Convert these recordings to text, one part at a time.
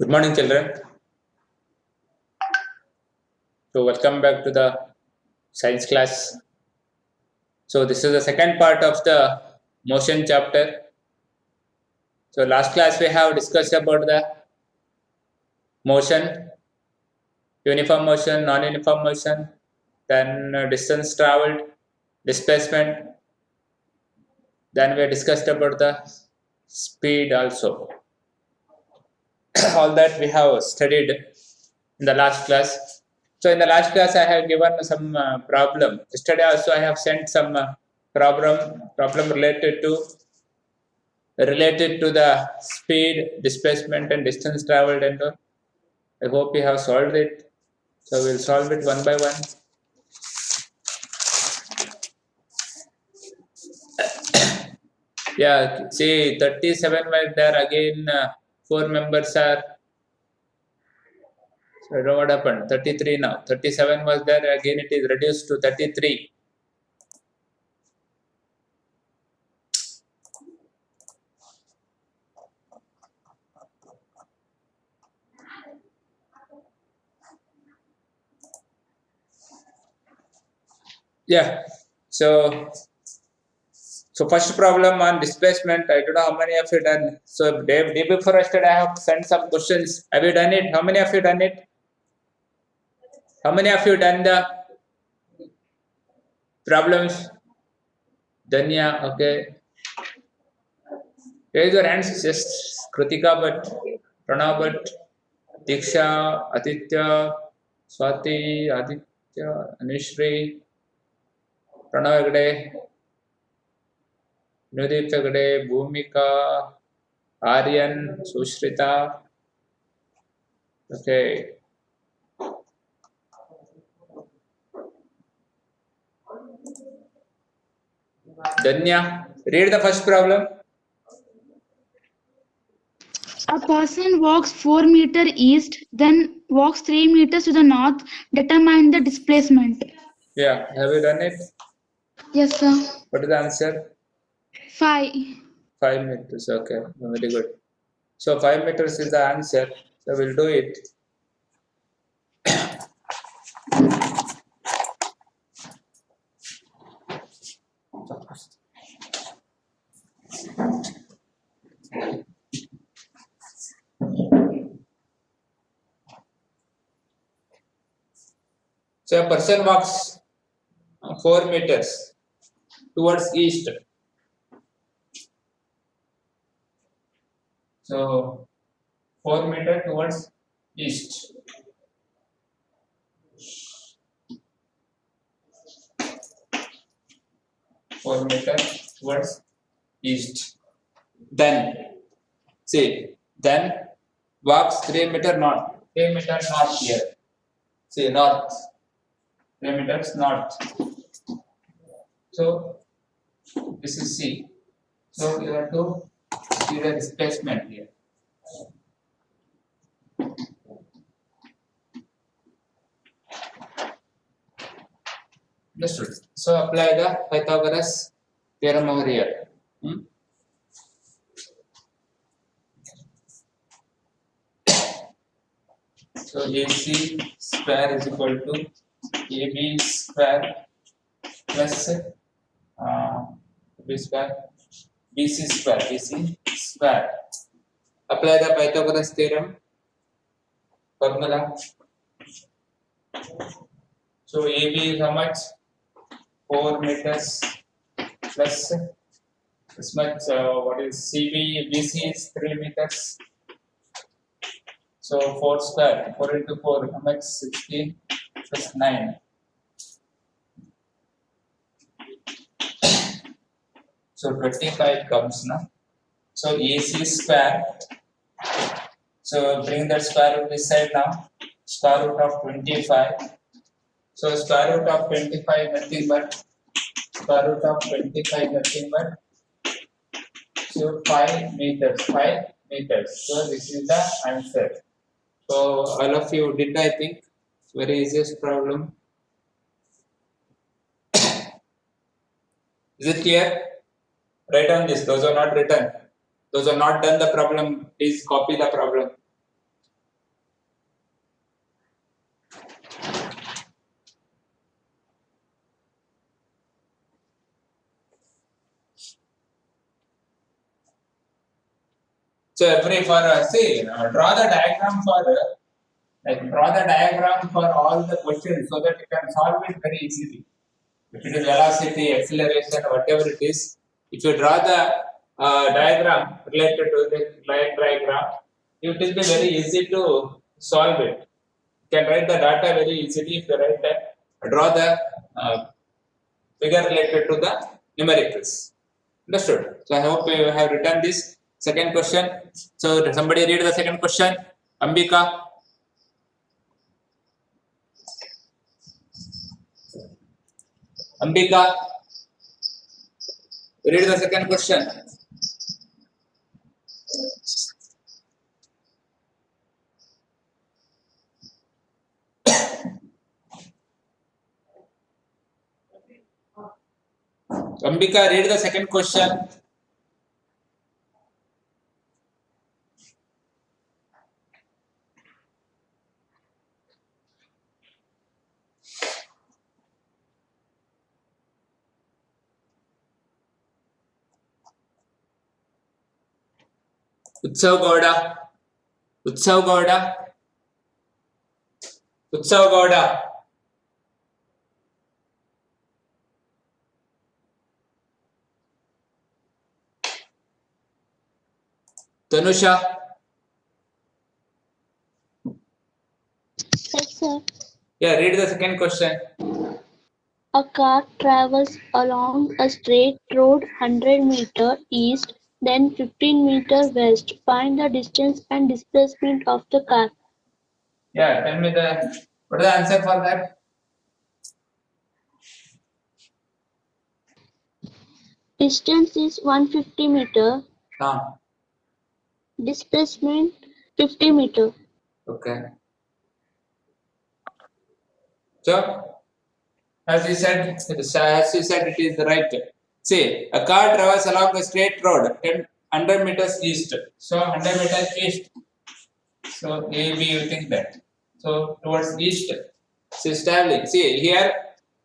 Good morning, children. So, welcome back to the science class. So, this is the second part of the motion chapter. So, last class we have discussed about the motion, uniform motion, non-uniform motion, then distance traveled, displacement. Then we discussed about the speed also. All that we have studied in the last class. So in the last class, I have given some problem. Yesterday also I have sent some problem related to the speed, displacement, and distance traveled. And all. I hope you have solved it. So we'll solve it one by one. Yeah, see 37 were there again. 4 members are. So I don't know what happened. 33 now. 37 was there again. It is reduced to 33. Yeah. So first problem on displacement. I don't know how many of you done. So day before yesterday I have sent some questions. Have you done it? How many of you done it? How many of you done the problems? Danya, okay. Raise your hands. Just Kritika Bhatt, Pranav Bhatt, Diksha, Aditya, Swati, Aditya, Anushri, Pranav Hegde, Nudeep Hegde, Bhumika, Aryan, Sushrita. Okay. Danya, read the first problem. A person walks 4 meters east, then walks 3 meters to the north. Determine the displacement. Yeah, have you done it? Yes, sir. What is the answer? 5. 5 meters. Okay, very good. So 5 meters is the answer. So we'll do it. So a person walks 4 meters towards east. So 4 meters towards east. Towards east. Then then walks 3 meter north. 3 meter north here. See north. 3 meters north. So this is C. So you have to see the displacement here. Understood. So apply the Pythagoras theorem over here. So AC square is equal to AB square plus B square, BC square. Apply the Pythagoras theorem formula. So AB is how much? 4 meters plus this much. What is BC is 3 meters. So 4 square, 4 into 4, how much? 16 plus 9. So 25 comes now. So AC square. So bring that square root this side now. Square root of 25. So square root of 25 nothing but square root of 25 nothing but so 5 meters. 5 meters. So this is the answer. So all of you did, I think. Very easiest problem. Is it clear? Write on this. Those are not written. Those are not done the problem. Please copy the problem. So every for draw the diagram for all the questions so that you can solve it very easily. If it is velocity, acceleration, whatever it is, if you draw the diagram related to the line diagram, it will be very easy to solve it. You can write the data very easily if you write that, draw the figure related to the numericals. Understood? So I hope you have written this second question. So somebody read the second question. Ambika. Ambika. Read the second question. Ambika, read the second question. Utsav Gowda. Utsav Gowda. Utsav Gowda. Tanusha. Yes, sir. Yeah, read the second question. A car travels along a straight road 100 meter east, then 15 meter west. Find the distance and displacement of the car. Yeah, tell me what is the answer for that? Distance is 150 meter. Displacement 50 meter. Okay. So, as you said, it is the right. See, a car travels along a straight road 100 meters east. So, 100 meters east. So, maybe you think that. So, towards east. So, it's traveling. See, here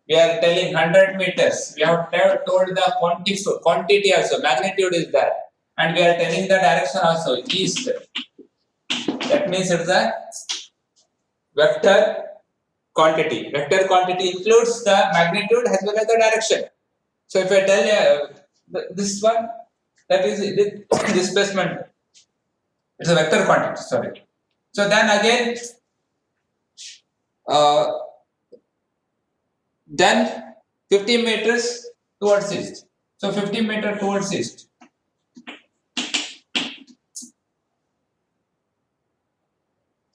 we are telling 100 meters. We have told the quantity also, magnitude is there. And we are telling the direction also, east. That means it's a vector quantity. Vector quantity includes the magnitude as well as the direction. So if I tell you this one, that is displacement. It's a vector quantity. Sorry. So then again, then 50 meters towards east. So 50 meters towards east.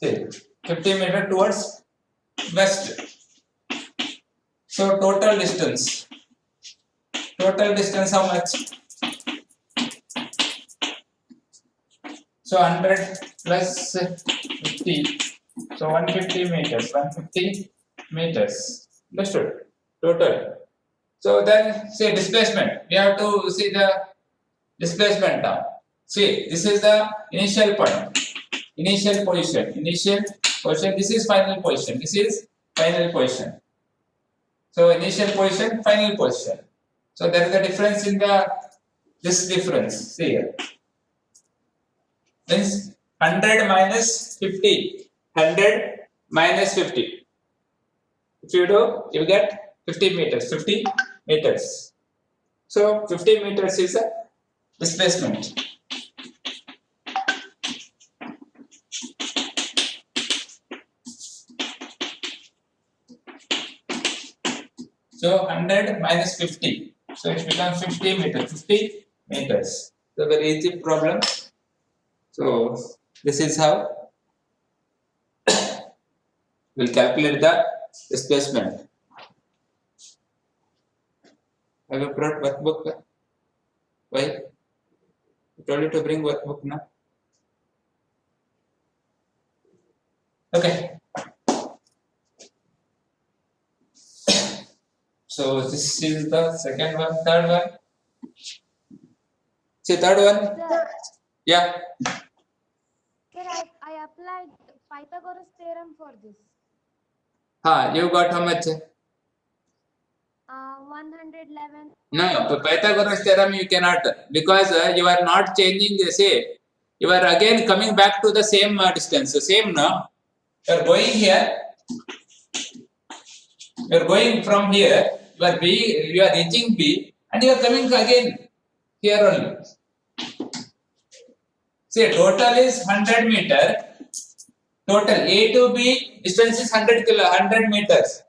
See, 50 meters towards west. So total distance how much? So 100 plus 50, so 150 meters. Understood? Total. So then say displacement, we have to see the displacement now. See, this is the initial point, initial position, this is final position, So initial position, final position. So there is a difference in this difference. See here. Means 100 minus 50. 100 minus 50. If you do, you get 50 meters. 50 meters. So 50 meters is a displacement. So 100 minus 50. So it becomes 50 meters. 50 meters. So very easy problem. So this is how we'll calculate the displacement. Have you brought workbook? Why? I told you to bring workbook now. Okay. So this is the second one, third one. See third one. Sir, Yeah. sir, I applied Pythagoras theorem for this. You got how much? 111. No, Pythagoras theorem you cannot, because you are not changing. Say You are again coming back to the same distance. So same now. You are going here. You are going from here. You are B. You are reaching B, and you are coming again here only. See, total is 100 meter. Total A to B distance is 100 meters.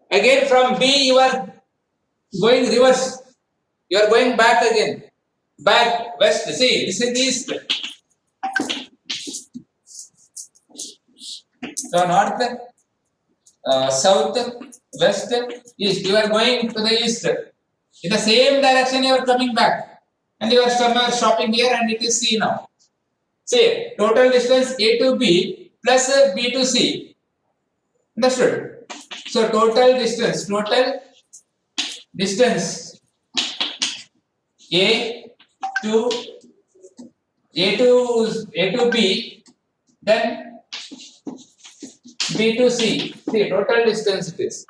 Again from B you are going reverse. You are going back again. Back west. See, this is east. So north, south, west, east. You are going to the east. In the same direction you are coming back. And you are stopping here and it is C now. See, total distance A to B plus B to C. Understood? So total distance A to B, then B to C. See, total distance it is.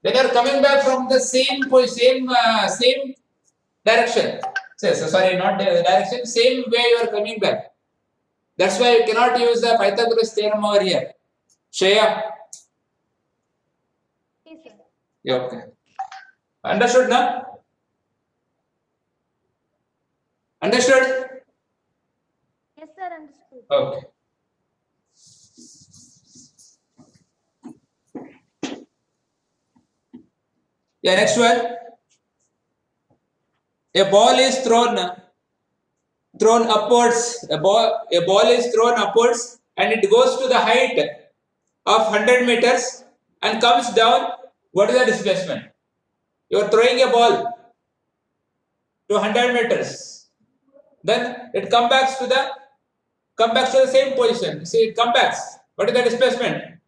Then you are coming back from the same direction. Sorry, not the direction. Same way you are coming back. That's why you cannot use the Pythagoras theorem over here. Shreya. Yes, sir. Yeah, okay. Understood now? Understood? Yes, sir, understood. Okay. Yeah, next one. A ball is thrown upwards. A ball is thrown upwards and it goes to the height of 100 meters and comes down. What is the displacement? You are throwing a ball to 100 meters. Then it comes back to the same position. See, it comes back. What is the displacement?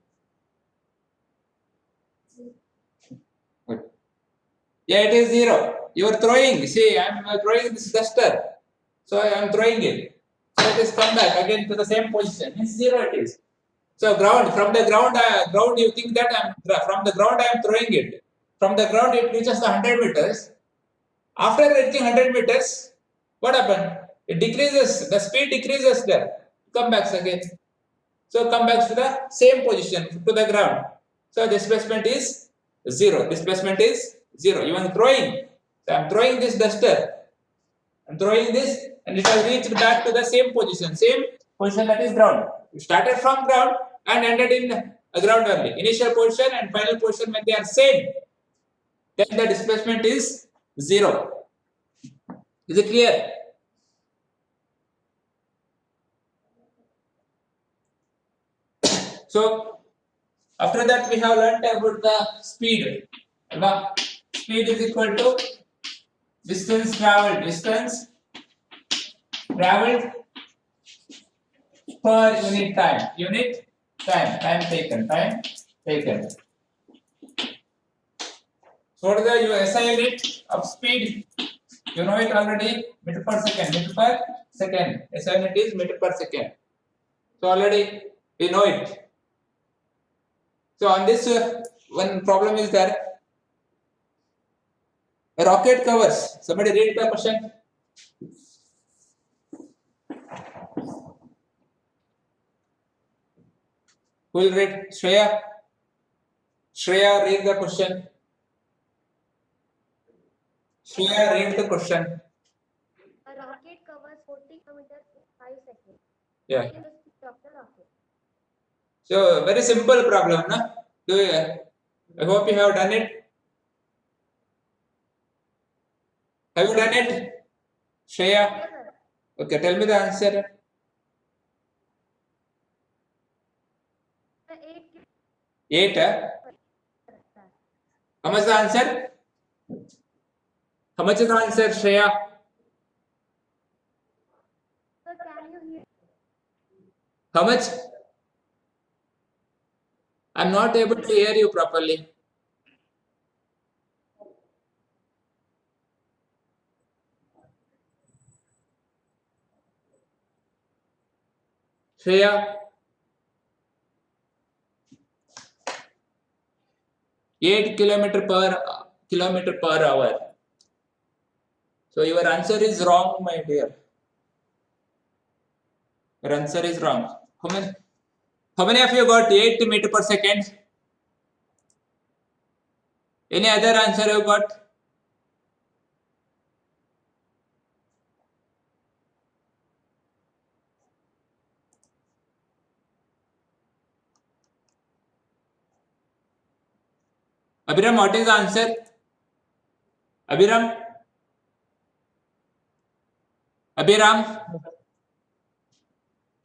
Yeah, it is 0. You are throwing. See, I am throwing this duster. So I am throwing it. So it is come back again to the same position. It's 0 it is. So from the ground you think that from the ground I am throwing it. From the ground it reaches the 100 meters. After reaching 100 meters, what happened? It decreases, the speed decreases there. Come back again. So come back to the same position, to the ground. So displacement is 0. Displacement is 0. You are throwing. So I am throwing this duster. I am throwing this and it has reached back to the same position that is ground. You started from ground and ended in a ground only. Initial position and final position when they are same, then the displacement is 0. Is it clear? So after that we have learnt about the speed. Speed is equal to distance traveled per unit time. Time taken. So what is the SI unit of speed? You know it already, meter per second. SI unit is meter per second. So already we know it. So on this one problem is there. A rocket covers. Somebody read the question. Who will read? Shreya, read the question. Shreya, read the question. A rocket covers 40 kilometers in 5 seconds. Yeah. Find the speed of the rocket. So very simple problem, na? I hope you have done it. Have you done it, Shreya? Yes, sir. Okay, tell me the answer. The 8. 8 How much the answer? How much is the answer, Shreya? Sir, can you hear? How much? I'm not able to hear you properly. Shreya? 8 kilometer per hour. So your answer is wrong, my dear. Your answer is wrong. How many of you got 8 meter per second? Any other answer you got? Abhiram, what is the answer? Abhiram? Abhiram?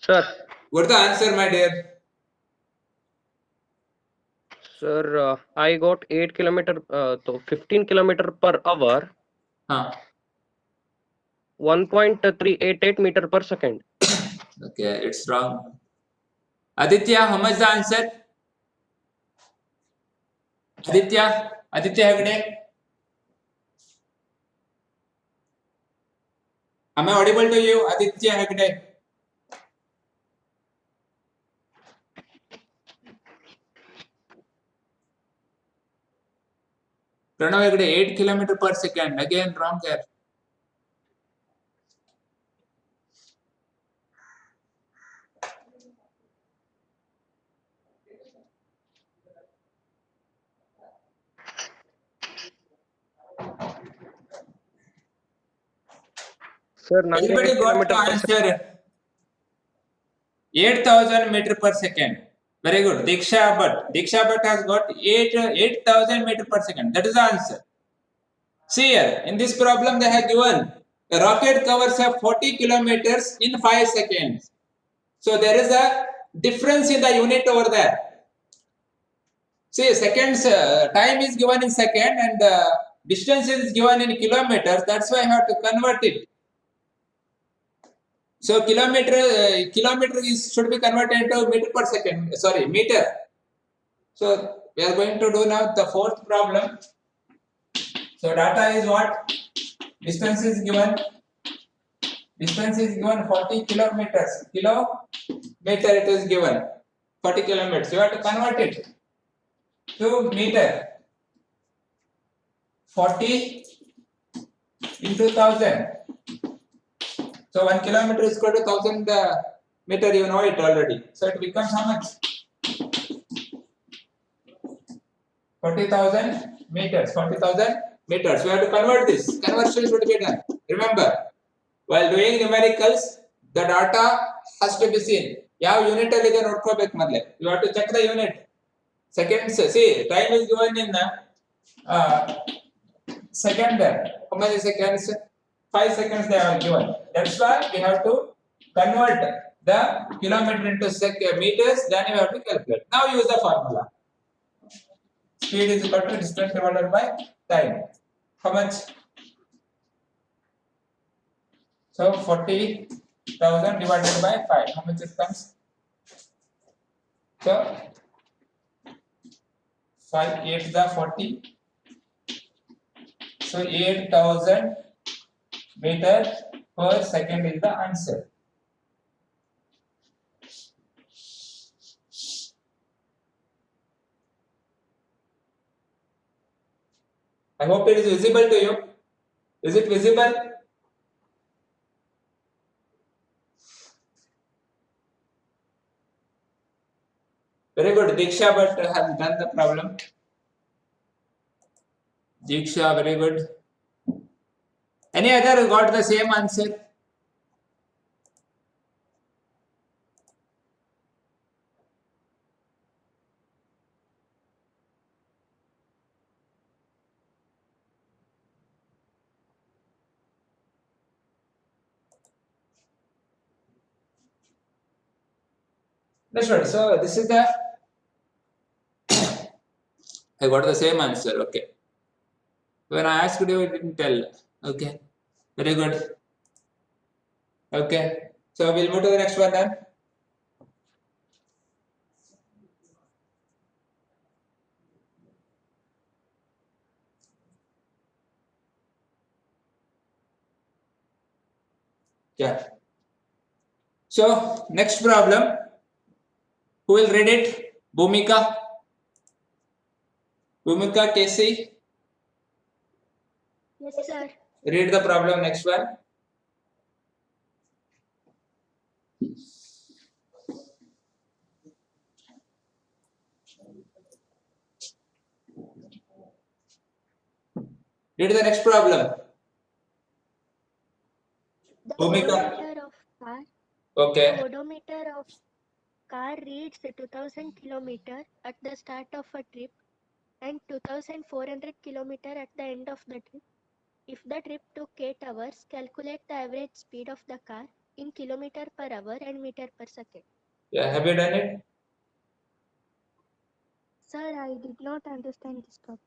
Sir, What's the answer, my dear? sir, I got 8 kilometer, so 15 kilometer per hour, Huh. 1.388 meter per second. Okay, it's wrong. Aditya, how much the answer? Aditya Hegde. Am I audible to you, Aditya Hegde? Pranav Hegde, 8 kilometer per second. Again, wrong here. Sir, 98 Everybody got kilometer to per second. answer 8,000 meter per second. Very good. Diksha Bhatt has got 8,000 meter per second. That is the answer. See here, in this problem they have given a rocket covers a 40 kilometers in 5 seconds. So there is a difference in the unit over there. See, seconds, time is given in second and distance is given in kilometers. That's why I have to convert it. So kilometer is should be converted into meter per second. Sorry, meter. So we are going to do now the fourth problem. So data is what? Distance is given. Distance is given 40 kilometers. Kilometer it is given 40 kilometers. You have to convert it to meter. 40 into 1000. So 1 kilometer is equal to 1000 meter. You know it already. So it becomes how much? 40,000 meters. 40,000 meters. We have to convert this. Conversion should be done. Remember, while doing numericals, the data has to be seen. ಯಾವ unit ಅಲ್ಲಿ ಇದೆ ನೋಡ್ಕೋಬೇಕು ಮೊದಲೇ. You have to check the unit. Seconds. See, time is given in second. How many seconds? 5 seconds they are given. That's why we have to convert the kilometer into meters. Then you have to calculate. Now use the formula. Speed is equal to distance divided by time. How much? So 40,000 divided by 5. How much it comes? So 5 8 the 40. So 8,000 meter per second is the answer. I hope it is visible to you. Is it visible? Very good. Diksha Bhatt has done the problem. Diksha, very good. Any other who got the same answer? That's right. So this is the I got the same answer. Okay. When I asked you, you didn't tell. Okay. Very good. Okay. So we'll move to the next one then. Yeah. So next problem. Who will read it? Bhumika. Bhumika Casey. Yes, sir. Read the problem next one. Read the next problem. The Bhumika. odometer of car. Okay. The odometer of car reads 2000 kilometer at the start of a trip and 2400 kilometer at the end of the trip. If the trip took 8 hours, calculate the average speed of the car in kilometer per hour and meter per second. Yeah, have you done it? Sir, I did not understand this topic.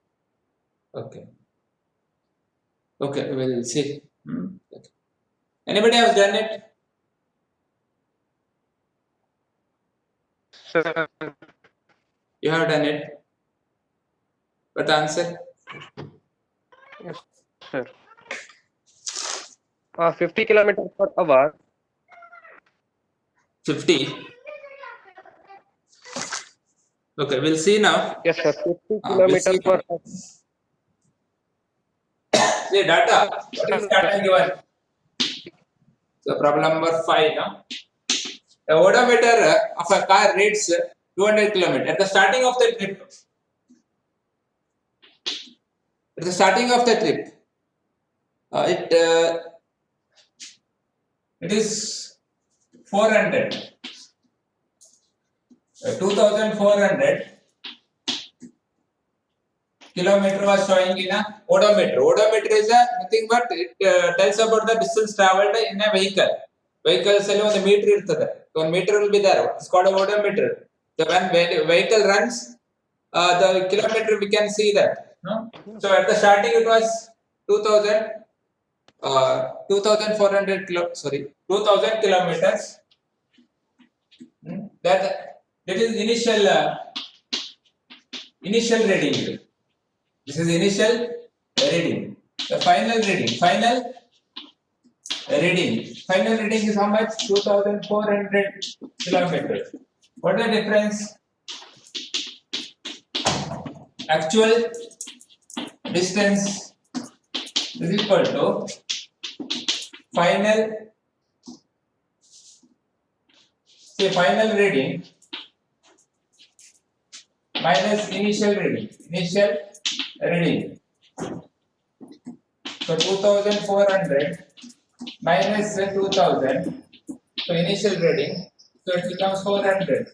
Okay. Okay, we'll see. Okay. Anybody has done it? Sir, You have done it. What answer? yes, sir. 50 kilometers per hour. 50. Okay, we'll see now. Yes, sir. 50 We'll kilometers see per now. hour. See data. What is data given? So problem number 5 now. The odometer of a car reads 200 km at the starting of the trip. At the starting of the trip, it is 400. 2400 kilometer was showing in a odometer. Odometer is nothing but it tells about the distance traveled in a vehicle. Vehicles alone the meter irtade. One meter will be there. It's called a odometer. So when vehicle runs, the kilometer we can see that. No? So at the starting it was 2400 2000 kilometers. That is initial reading. This is initial reading. The final reading is how much? 2400 kilometers. What is the difference? Actual distance is equal to final reading minus initial reading. So 2400 minus 2000. So initial reading. So it becomes 400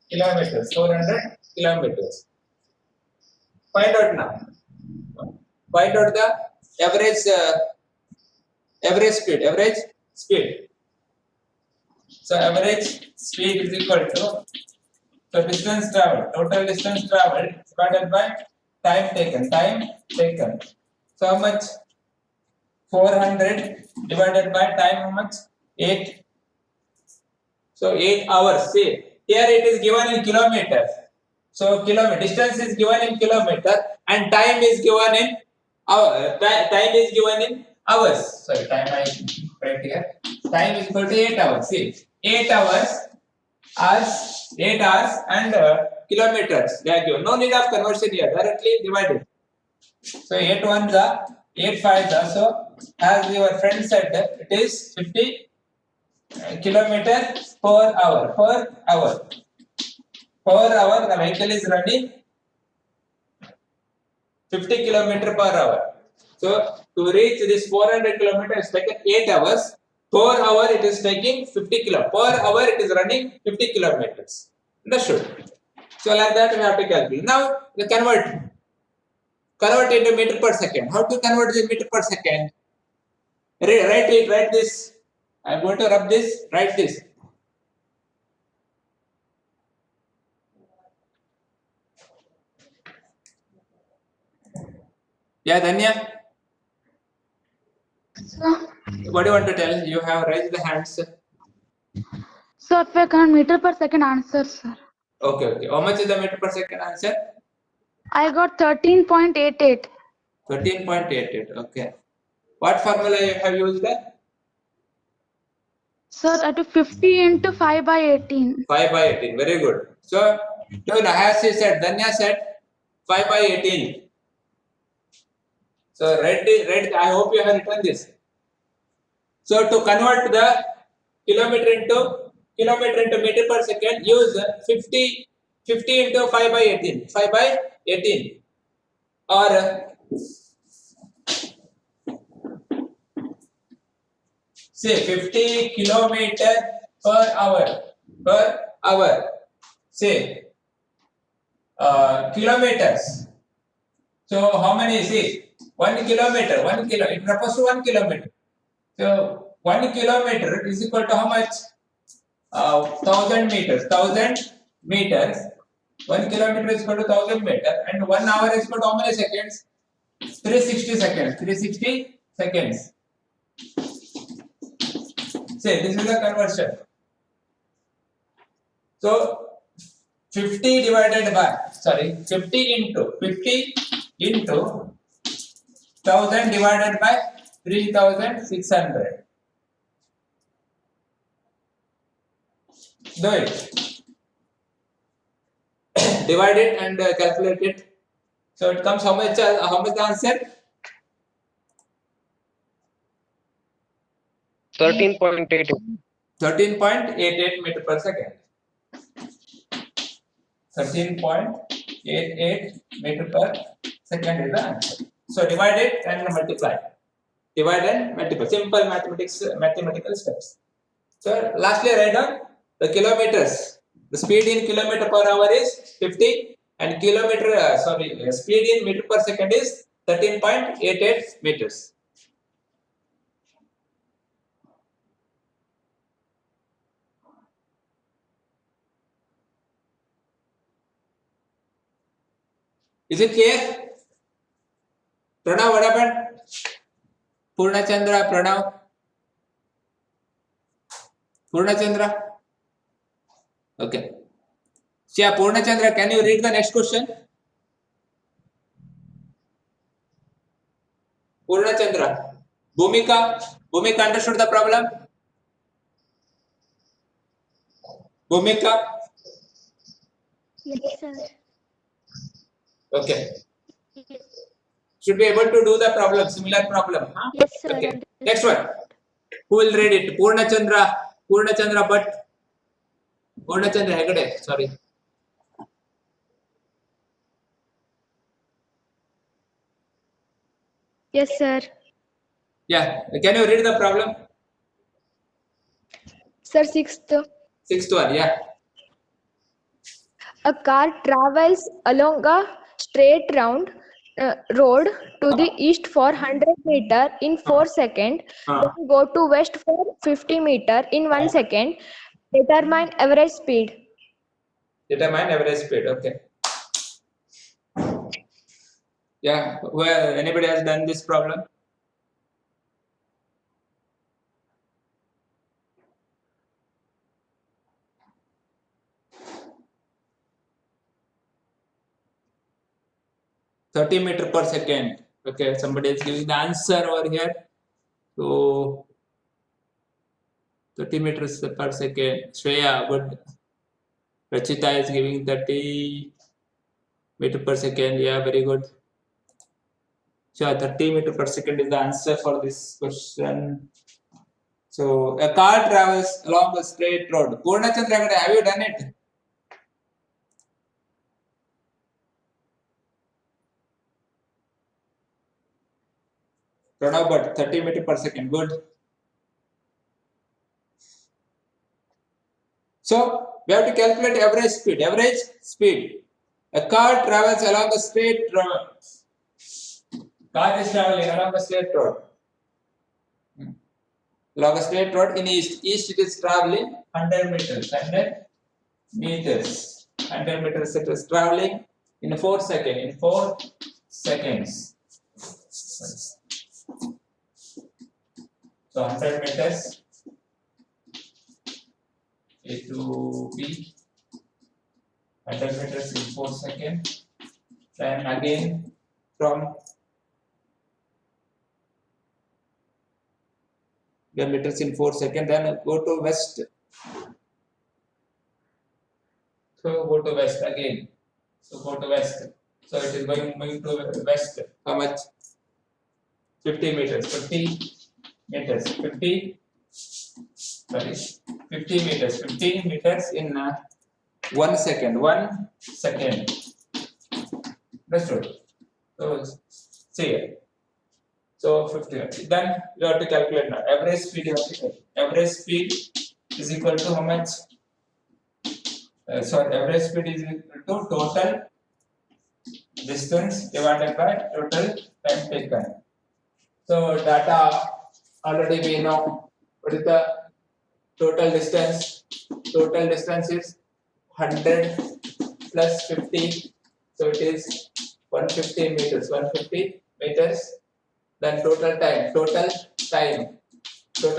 kilometers. 400 kilometers. Find out now. Find out the average speed. So average speed is equal to distance traveled, total distance traveled divided by time taken. So how much? 400 divided by time how much? 8. So 8 hours. See, here it is given in kilometers. So distance is given in kilometer and time is given in hour. Time is given in hours. Sorry, time I write here. Time is equal to 8 hours. See, 8 hours and kilometers. They are given. No need of conversion here. Directly divided. So 8 ones are 8 fives are. So as your friend said, it is 50 kilometers per hour. Per hour, the vehicle is running 50 kilometers per hour. So to reach this 400 kilometers, it is taken 8 hours. Per hour, it is taking 50 kilometers. Per hour, it is running 50 kilometers. Understood? So like that, we have to calculate. Now, we convert into meter per second. How to convert the meter per second? Write this. I am going to rub this. Write this. Yeah, Danya. So, What do you want to tell? You have raised the hands. so if I can meter per second answer, sir. Okay. How much is the meter per second answer? I got 13.88. 13.88. Okay. What formula you have used there? Sir, I took 50 into 5 by 18. 5 by 18. Very good. So, as she said, Danya said 5 by 18. So, write. I hope you have written this. So, to convert the kilometer into meter per second, use 50 into 5 by 18. 5 by 18. Or say 50 kilometer per hour. Say kilometers. So how many is it? 1 kilometer. 1 kilo. It refers to 1 kilometer. So 1 kilometer is equal to how much? 1000 meters. 1000 meters. 1 kilometer is equal to 1000 meters, and 1 hour is equal to how many seconds? 360 seconds. 360 seconds. Say this is the conversion. So 50 divided by 50 into 1000 divided by 3600. Do it. Divide it and calculate it. So it comes how much the answer? 13.88. 13.88 meter per second. 13.88 meter per second is the answer. So divide it and multiply. Divide and multiply. Simple mathematical steps. So lastly, write down the kilometers. The speed in kilometer per hour is 50, and speed in meter per second is 13.88 meters. Is it clear? Pranav, what happened? Purnachandra, Pranav. Purnachandra. Okay. So yeah, Purnachandra, can you read the next question? Purnachandra. Bhumika understood the problem? Bhumika? Yes, sir. Okay. Should be able to do the problem, similar problem. Huh? Yes, sir. Okay. Next one. Who will read it? Purnachandra Bhatt. Purnachandra Hegde, sorry. Yes, sir. Yeah. Can you read the problem? Sir, sixth. Sixth one, yeah. A car travels along a straight road to the east for 100 meter in 4 seconds. Then go to west for 50 meter in 1 second. Determine average speed. Determine average speed. Okay. Yeah. Well, anybody has done this problem? (30 meters per second). Okay, somebody is giving the answer over here. So 30 meters per second. Shreya, good. Rachita is giving 30 meters per second. Yeah, very good. Sure, 30 meters per second is the answer for this question. So a car travels along a straight road. Purnachandra, have you done it? Pranav Bhatt, 30 meters per second. Good. So we have to calculate average speed. Average speed. A car travels along a straight road. Car is traveling along a straight road. Along a straight road in east. East it is traveling 100 meters. 100 meters. 100 meters it is traveling in 4 seconds. In 4 seconds. So 100 meters. A to B. 100 meters in 4 seconds. Then again from meters in 4 seconds. Then go to west. So go to west again. So go to west. So it is moving to west. How much? 50 meters. 50 meters. 50 meters. 50 meters in 1 second. 1 second. Understood? So see here. So 50. Then you have to calculate now. Average speed you have to calculate. Average speed is equal to how much? Average speed is equal to total distance divided by total time taken. So data already we know what is the total distance. Total distance is 100 plus 50. So it is 150 meters. 150 meters. Then total time. Total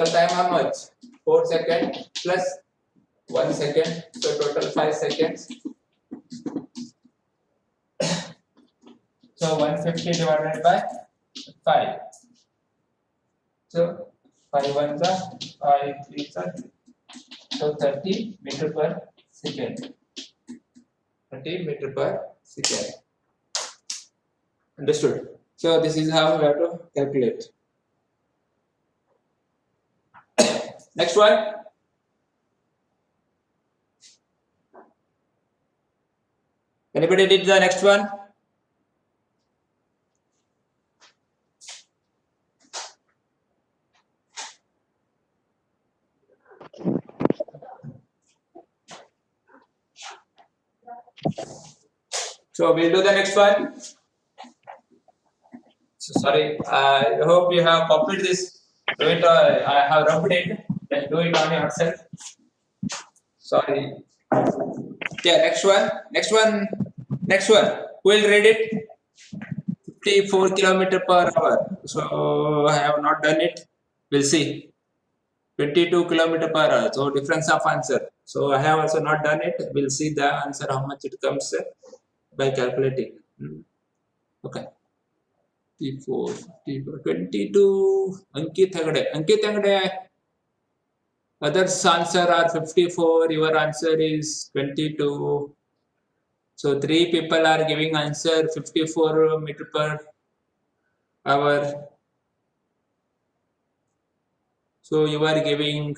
time how much? 4 seconds plus 1 second. So total 5 seconds. So 150 divided by 5. So 5 ones are 5 3s are 3. So 30 meter per second. 30 meter per second. Understood? So this is how we have to calculate. Next one. Anybody did the next one? So we'll do the next one. So sorry, I hope you have copied this. Do it. I have rubbed it. Then do it on yourself. Sorry. Yeah, next one. Who will read it? 54 kilometer per hour. So I have not done it. We'll see. 22 kilometer per hour. So difference of answer. So I have also not done it. We'll see the answer how much it comes by calculating. Okay. 54, 22. Ankit Hegde. Others answer are 54. Your answer is 22. So 3 people are giving answer 54 meter per hour. So you are giving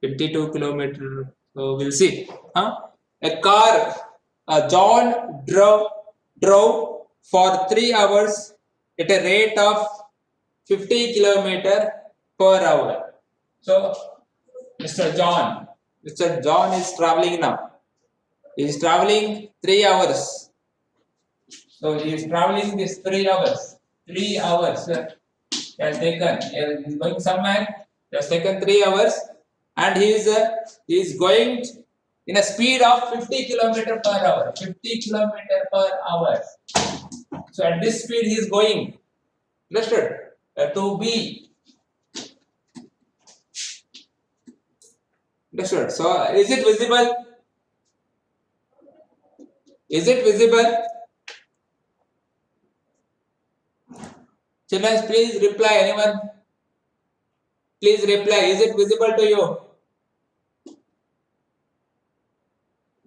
22 kilometer. So we'll see. A car. John drove for 3 hours at a rate of 50 kilometer per hour. So Mr. John is traveling now. He is traveling 3 hours. So he is traveling this 3 hours. 3 hours. He has taken. He is going somewhere. He has taken 3 hours, and he is going in a speed of 50 kilometer per hour. 50 kilometer per hour. So at this speed he is going. Understood? To B. Understood? So is it visible? Is it visible? Children, please reply. Anyone? Please reply. Is it visible to you?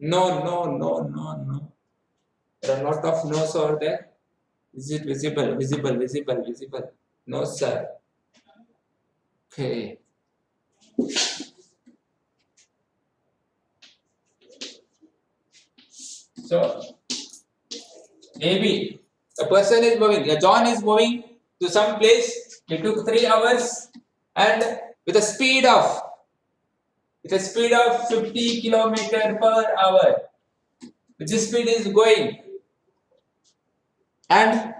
No. There are a lot of no's over there. Is it visible? Visible. No, sir. Okay. So, AB, a person is moving. John is moving to some place. It took 3 hours, and with a speed of 50 kilometer per hour. With this speed is going, and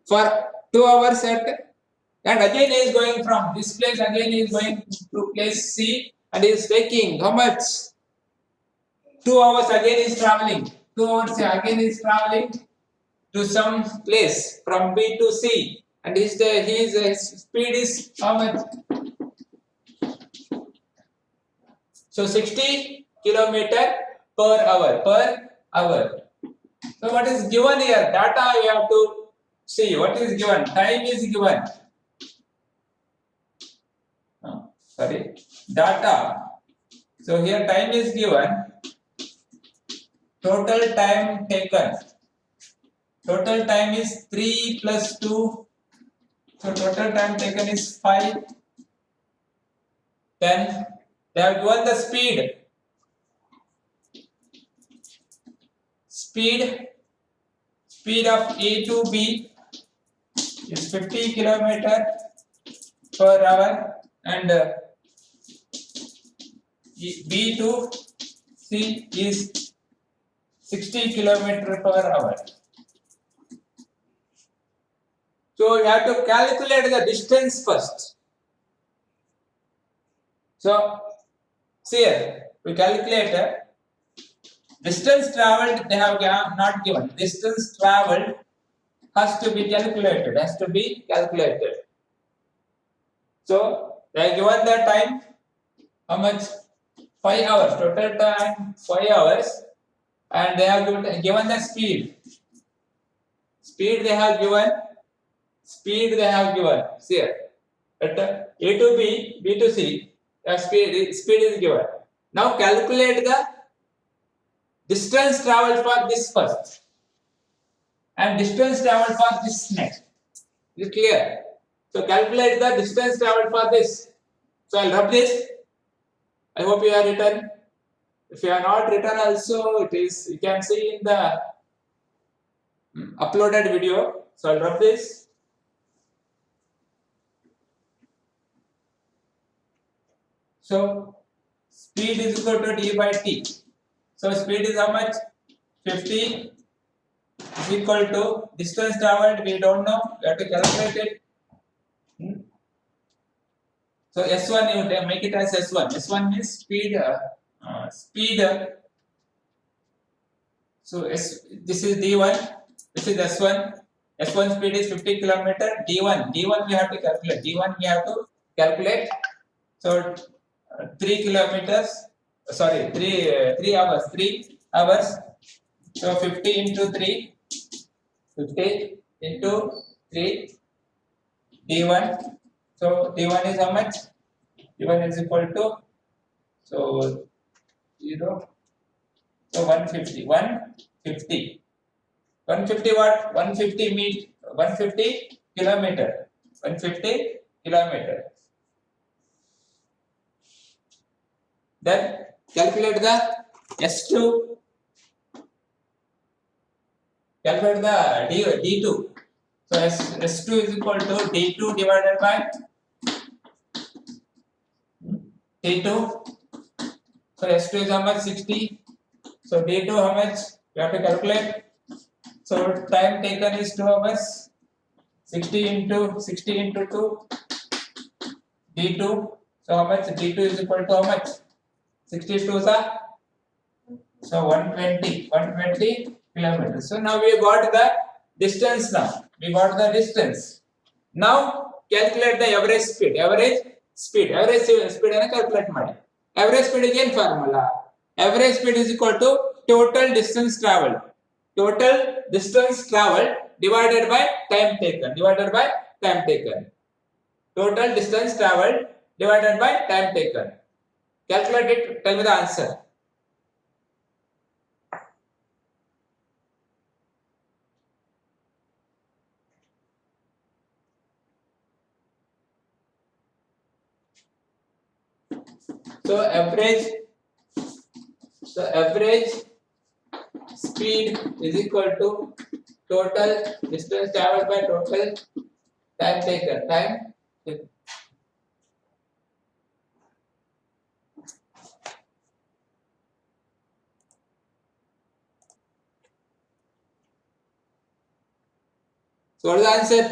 for 2 hours and again he is going from this place, again he is going to place C, and he is taking how much? 2 hours again he is traveling. 2 hours again he is traveling to some place from B to C, and his speed is how much? So 60 kilometer per hour. So what is given here? Data you have to see. What is given? Time is given. Data. So here time is given. Total time taken. Total time is 3 plus 2. So total time taken is 5. Then they have given the speed. Speed of A to B is 50 kilometer per hour, and B to C is 60 kilometer per hour. So you have to calculate the distance first. So see here, we calculate distance traveled. They have not given. Distance traveled has to be calculated. Has to be calculated. So they have given the time. How much? 5 hours. Total time 5 hours, and they have given the speed. Speed they have given. Speed they have given. See here. At A to B, B to C, speed is given. Now calculate the distance traveled for this first, and distance traveled for this next. Is it clear? So calculate the distance traveled for this. So I'll rub this. I hope you have written. If you are not written also, it is, you can see in the uploaded video. So I'll rub this. So speed is equal to d by t. So speed is how much? 50 is equal to distance traveled. We don't know. We have to calculate it. So S1, you make it as S1. S1 means speed. So this is D1. This is S1. S1 speed is 50 kilometer. D1 we have to calculate. D1 we have to calculate. So 3 kilometers. Sorry, 3 hours. 3 hours. So 50 into 3. 50 into 3. D1. So D1 is how much? D1 is equal to, so 0. So 150. 150. 150 what? 150 kilometer. 150 kilometer. Then calculate the S2. Calculate the D2. So S2 is equal to D2 divided by D2. So S2 is how much? 60. So D2 how much? You have to calculate. So time taken is 2 hours. 60 into 2. D2. So how much? D2 is equal to how much? 62 sa? So 120 kilometers. So now we got the distance now. We got the distance. Now calculate the average speed. Average speed and calculate ಮಾಡಿ. Average speed is ಏನು formula? Average speed is equal to total distance traveled. Total distance traveled divided by time taken. Total distance traveled divided by time taken. Calculate it. Tell me the answer. So average speed is equal to total distance traveled by total time taken. So what is the answer?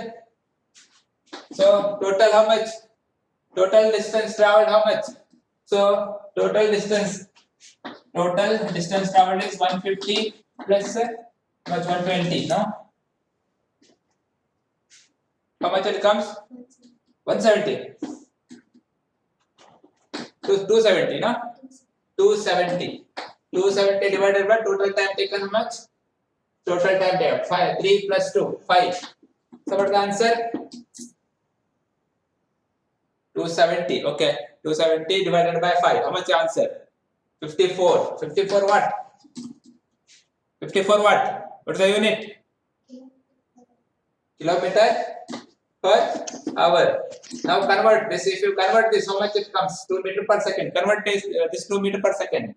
So total how much? Total distance traveled how much? So total distance traveled is 150 plus much 120, no? How much it comes? 170. 270, no? 270 divided by total time taken how much? Total time taken 5. 3 plus 2, 5. So what is the answer? 270. Okay. 270 divided by 5. How much answer? 54. 54 what? 54 what? What's the unit? Kilometer per hour. Now convert this. If you convert this, how much it comes? 2 meter per second. Convert this 2 meter per second.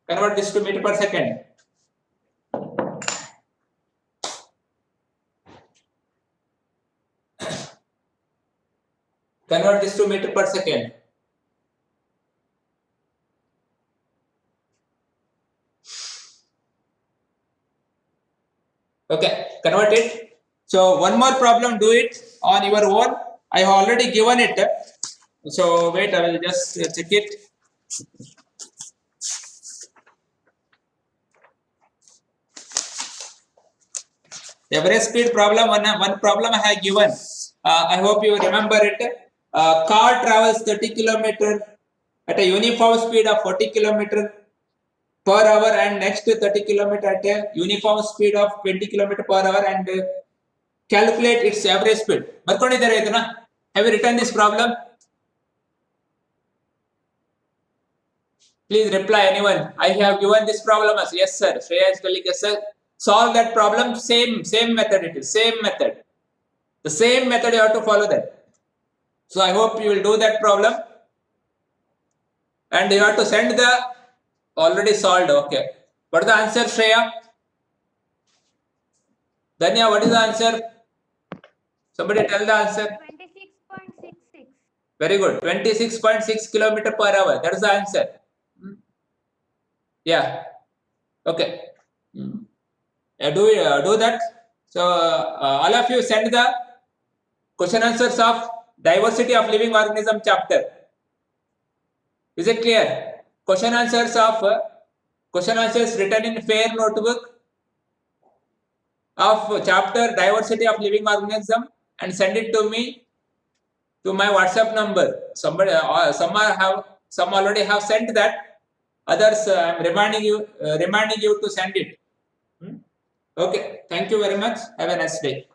Convert this to meter per second. Convert this to meter per second. Okay, convert it. So one more problem, do it on your own. I have already given it. So wait, I will just check it. Average speed problem, one problem I have given. I hope you remember it. Car travels 30 km at a uniform speed of 40 km per hour, and next 30 km at a uniform speed of 20 km per hour, and calculate its average speed. ಬರ್ಕೊಂಡಿದ್ದಾರೆ ಇದನ್ನ? Have you written this problem? Please reply anyone. I have given this problem as yes sir. Shreya is telling yes sir. Solve that problem. Same method it is. Same method. The same method you have to follow that. So I hope you will do that problem. And you have to send the already solved. Okay. What is the answer, Shreya? Danya, what is the answer? Somebody tell the answer. 26.66. Very good. 26.6 km per hour. That is the answer. Yeah. Okay. Do that. So all of you send the question answers of diversity of living organism chapter. Is it clear? Question answers written in fair notebook of chapter diversity of living organism, and send it to me to my WhatsApp number. Some already have sent that. Others I am reminding you to send it. Okay. Thank you very much. Have a nice day.